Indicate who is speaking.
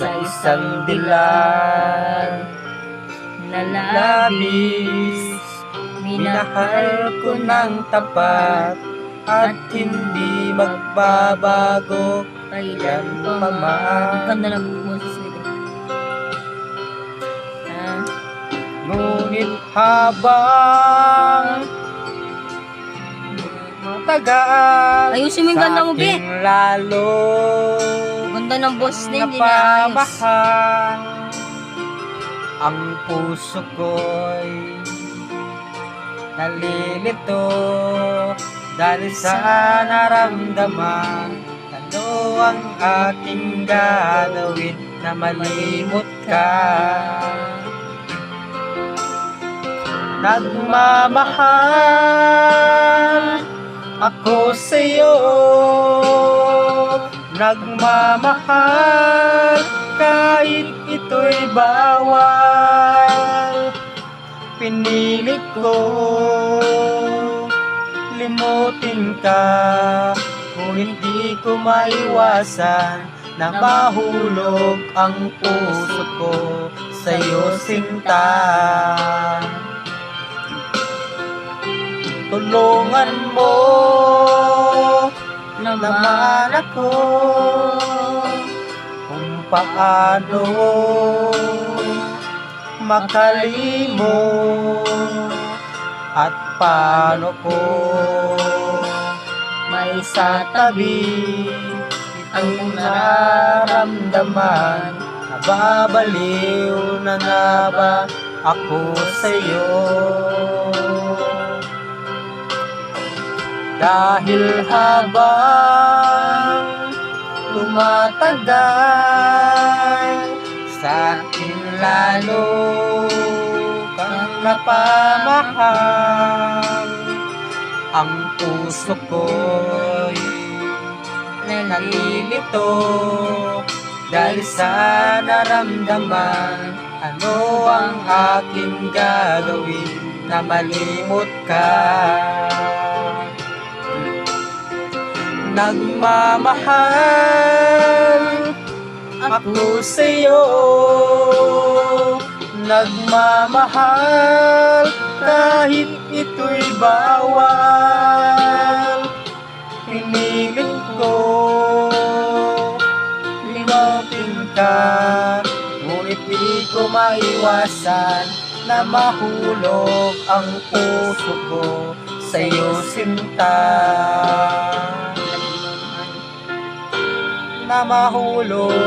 Speaker 1: sa isang dilag na labis. Minahal ko ng tapat at hindi magbabago kailan pa man.
Speaker 2: Ganda ng boses nito.
Speaker 1: Ngunit habang matagal,
Speaker 2: Ayusin mo yung ganda mo, Be.
Speaker 1: sa'king lalo
Speaker 2: Ganda ng boses na hindi niya ayos.
Speaker 1: napamahal. Ang puso ko'y nalilito dahil sa naramdaman. Ano ang aking gagawin na malimot ka? Nagmamahal ako sa'yo, nagmamahal kahit ito'y bawal. Pinilit ko limutin ka, ngunit di ko maiwasan na mahulog ang puso ko sa'yo, sinta. Tulungan mo naman ako kung paano makalimot at paano ko maisatabi ang naramdaman. Nababaliw na nga ba ako sa'yo? Dahil habang tumatagal, sa'kin lalo kang napamahal. Ang puso ko'y nalilito dahil sa naramdaman. Ano ang aking gagawin na malimot ka? Nagmamahal ako sa'yo, nagmamahal kahit ito'y bawal. Pinilit ko limutin ka, ngunit di ko maiwasan na mahulog ang puso ko sa'yo, sinta. Na mahulog